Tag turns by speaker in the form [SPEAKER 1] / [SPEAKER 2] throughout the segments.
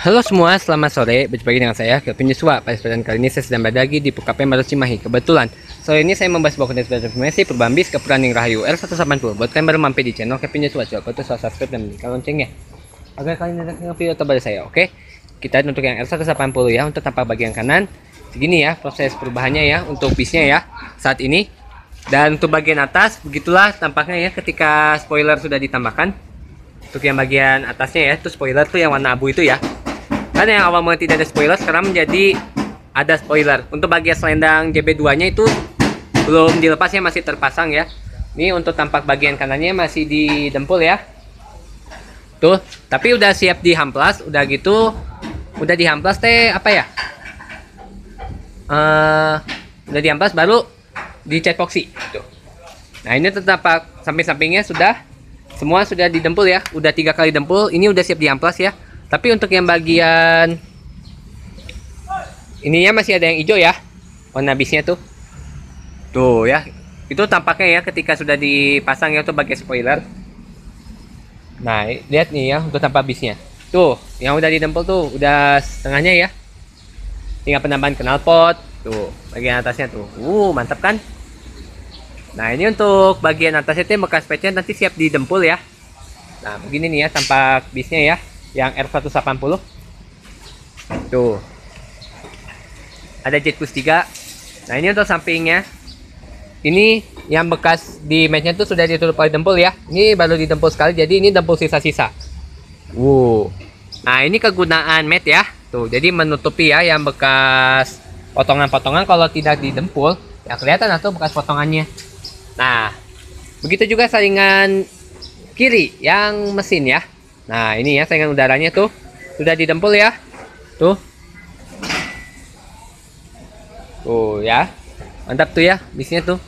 [SPEAKER 1] Halo semua, selamat sore. Berjumpa lagi dengan saya, Kelvin Yuswa. Pada kesempatan kali ini saya sedang berada lagi di Pukape Maros Cimahi. Kebetulan, sore ini saya membahas sebuah konten informasi perubahan bis ke Puraning Rahayu R180. Buat kalian baru mampir di channel Kelvin Yuswa, coba tuh subscribe dan nyalakan loncengnya agar kalian mendapatkan video terbaru saya. Oke, kita untuk yang R180 ya. Untuk tampak bagian kanan, segini ya proses perubahannya ya untuk bisnya ya saat ini. Dan untuk bagian atas, begitulah tampaknya ya ketika spoiler sudah ditambahkan. Untuk yang bagian atasnya ya, itu spoiler tuh yang warna abu itu ya. Kan yang awal mulai tidak ada spoiler, sekarang menjadi ada spoiler. Untuk bagian selendang JB2 nya itu belum dilepas ya, masih terpasang ya. Ini untuk tampak bagian kanannya masih didempul ya. Tuh, tapi udah siap dihamplas, udah gitu. Udah dihamplas teh apa ya? Udah dihamplas baru dicat epoxy tuh. Nah, ini tetap samping-sampingnya semua sudah didempul ya. Udah 3 kali dempul, ini udah siap dihamplas ya. Tapi untuk yang bagian ininya masih ada yang hijau ya, warna bisnya tuh. Tuh ya, itu tampaknya ya ketika sudah dipasang ya untuk bagian spoiler. Nah, lihat nih ya untuk tampak bisnya. Tuh, yang udah didempel tuh udah setengahnya ya. Tinggal penambahan knalpot. Tuh, bagian atasnya tuh. Mantap kan? Nah, ini untuk bagian atasnya tuh bekas patchnya nanti siap didempul ya. Nah, begini nih ya tampak bisnya ya, yang R180. Tuh. Ada jet plus 3. Nah, ini untuk sampingnya. Ini yang bekas di matchnya tuh sudah ditutup oleh dempul ya. Ini baru didempul sekali, jadi ini dempul sisa-sisa. Nah, ini kegunaan mat ya. Tuh, jadi menutupi ya yang bekas potongan-potongan. Kalau tidak didempul, ya kelihatan atau bekas potongannya. Nah, begitu juga saringan kiri yang mesin ya. Nah, ini ya saringan udaranya tuh sudah didempul ya. Tuh. Tuh ya. Mantap tuh ya bisnya tuh.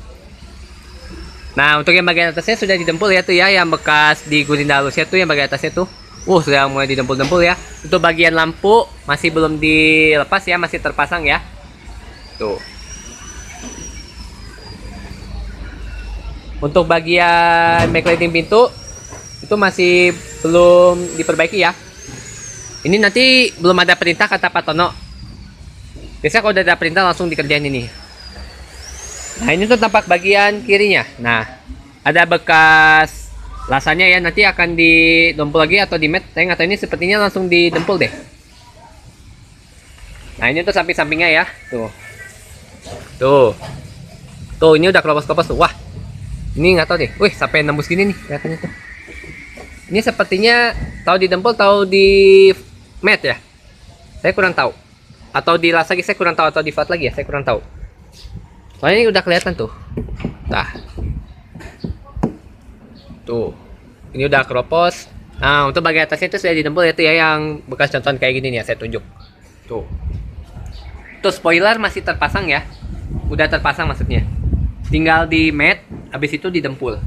[SPEAKER 1] Nah, untuk yang bagian atasnya sudah didempul ya tuh ya, yang bekas di gulinda halusnya tuh yang bagian atasnya tuh. Sudah mulai didempul-dempul ya. Untuk bagian lampu masih belum dilepas ya, masih terpasang ya. Tuh. Untuk bagian backlighting pintu itu masih belum diperbaiki ya. Ini nanti belum ada perintah kata Pak Tono. Biasanya kalau udah ada perintah langsung dikerjain ini. Nah, ini tuh tampak bagian kirinya. Nah, ada bekas lasanya ya, nanti akan didempul lagi atau di mat. Saya nggak tahu, ini sepertinya langsung didempul deh. Nah, ini tuh samping-sampingnya ya. Tuh, ini udah keropos-keropos tuh. Wah, ini nggak tahu deh. Wih, sampai nembus gini nih kelihatannya tuh. Ini sepertinya tahu didempul, tahu di mat ya. Saya kurang tahu. Atau di las lagi saya kurang tahu, atau di flat lagi ya, saya kurang tahu. Soalnya ini udah kelihatan tuh. Nah. Tuh. Ini udah keropos. Nah, untuk bagian atasnya itu sudah didempul ya tuh ya, yang bekas contohan kayak gini nih ya, saya tunjuk. Tuh. Tuh spoiler masih terpasang ya. Udah terpasang maksudnya. Tinggal di mat, habis itu didempul.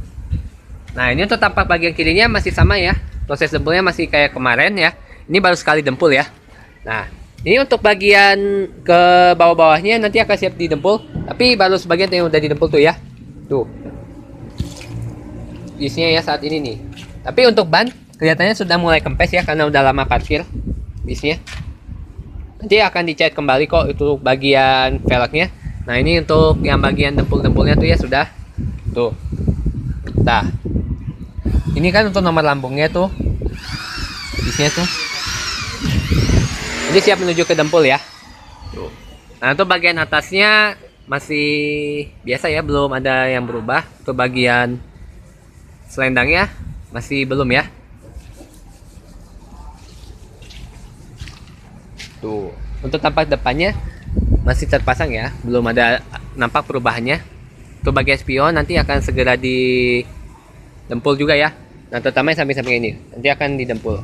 [SPEAKER 1] Nah, ini untuk tampak bagian kirinya masih sama ya. Proses dempulnya masih kayak kemarin ya. Ini baru sekali dempul ya. Nah, ini untuk bagian ke bawah-bawahnya nanti akan siap didempul. Tapi baru sebagian yang udah didempul tuh ya. Tuh. Bisnya ya saat ini nih. Tapi untuk ban kelihatannya sudah mulai kempes ya, karena udah lama parkir bisnya. Nanti akan dicat kembali kok itu bagian velgnya. Nah, ini untuk yang bagian dempul-dempulnya tuh ya sudah. Tuh. Nah. Ini kan untuk nomor lambungnya tuh. Bisnya tuh. Jadi siap menuju ke dempul ya. Tuh. Nah, untuk bagian atasnya masih biasa ya, belum ada yang berubah. Untuk bagian selendangnya masih belum ya. Tuh. Untuk tampak depannya masih terpasang ya, belum ada nampak perubahannya. Untuk bagian spion nanti akan segera didempul juga ya. Nah, terutama yang samping-samping ini nanti akan didempul.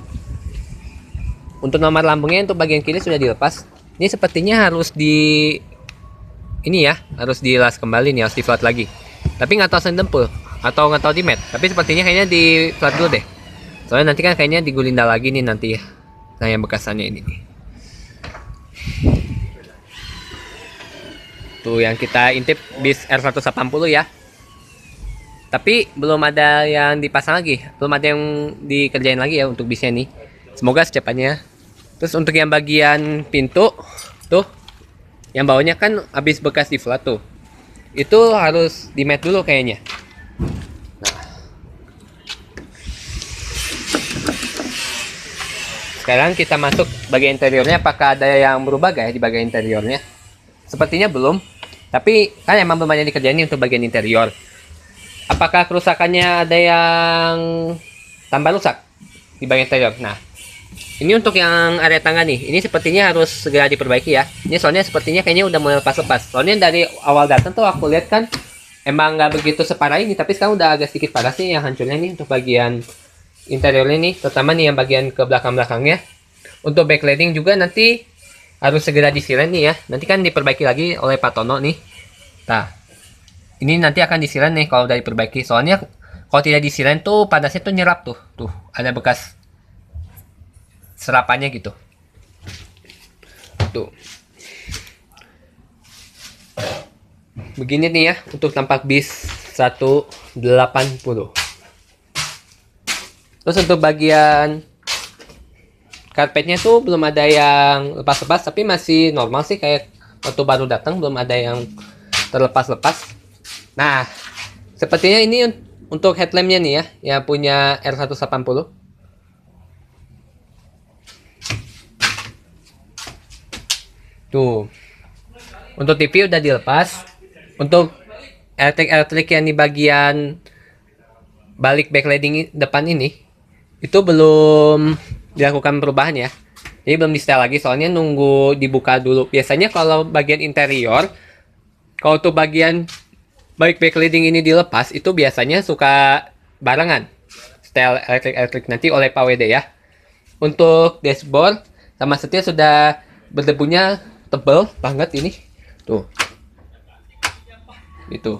[SPEAKER 1] Untuk nomor lambungnya untuk bagian kiri sudah dilepas. Ini sepertinya harus harus dilas kembali nih, harus di flat lagi. Tapi nggak tahu dempul atau nggak tahu di mat. Tapi sepertinya kayaknya di flat dulu deh. Soalnya nanti kan kayaknya digulinda lagi nih nanti ya. Nah, yang bekasannya ini nih. Tuh yang kita intip bis R180 ya. Tapi belum ada yang dipasang lagi, belum ada yang dikerjain lagi ya untuk bisnya nih. Semoga secepatnya Terus untuk yang bagian pintu tuh, yang bawahnya kan habis bekas di flat tuh, itu harus di mat dulu kayaknya. Nah, sekarang kita masuk bagian interiornya. Apakah ada yang berubah gak ya di bagian interiornya? Sepertinya belum, tapi kan emang belum banyak dikerjain untuk bagian interior. Apakah kerusakannya ada yang tambah rusak di bagian interior? Nah, ini untuk yang area tangga nih, ini sepertinya harus segera diperbaiki ya. Ini soalnya sepertinya kayaknya udah mulai lepas-lepas. Soalnya dari awal datang tuh aku lihat kan emang nggak begitu separah ini, tapi sekarang udah agak sedikit parah sih yang hancurnya nih untuk bagian interior ini, terutama nih yang bagian ke belakang-belakangnya. Untuk backlighting juga nanti harus segera disilen nih ya. Nanti kan diperbaiki lagi oleh Pak Tono nih. Nah, ini nanti akan disilen nih kalau udah diperbaiki. Soalnya kalau tidak disilen tuh panasnya tuh nyerap tuh. Tuh, ada bekas serapannya gitu. Tuh. Begini nih ya untuk tampak bis 180. Terus untuk bagian karpetnya tuh belum ada yang lepas-lepas, tapi masih normal sih, kayak waktu baru datang belum ada yang terlepas-lepas. Nah, sepertinya ini untuk headlampnya nih ya, yang punya R180. Tuh, untuk TV udah dilepas. Untuk elektrik yang di bagian balik backlighting depan ini, itu belum dilakukan perubahan ya. Jadi belum di setel lagi, soalnya nunggu dibuka dulu. Biasanya kalau bagian interior, kalau tuh bagian balik backlighting ini dilepas, itu biasanya suka barengan setel elektrik nanti oleh Pak WD ya. Untuk dashboard sama setia sudah berdebunya tebel banget ini. Tuh. Itu.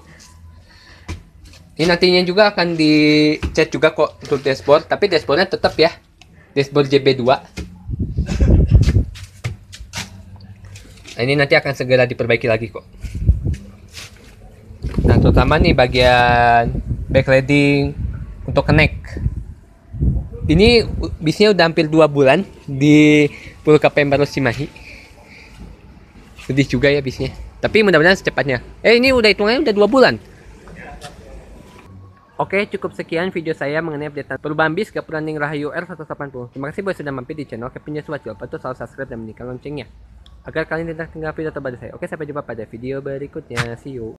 [SPEAKER 1] Ini nantinya juga akan dicat juga kok untuk dashboard, tapi dashboardnya tetap ya. Dashboard JB2. Nah, ini nanti akan segera diperbaiki lagi kok. Nah, terutama nih bagian backlighting untuk connect. Ini bisnya udah hampir 2 bulan di Pulau KPM Baru Cimahi. Sedih juga ya bisnya. Tapi mudah-mudahan secepatnya. Ini udah hitungannya udah 2 bulan. Oke, cukup sekian video saya mengenai update perubahan bis ke Puraning Rahayu R180. Terima kasih buat sudah mampir di channel Kepinnya Suat. Jangan lupa tuh selalu subscribe dan menyalakan loncengnya agar kalian tidak ketinggalan video terbaru saya. Oke, sampai jumpa pada video berikutnya. See you.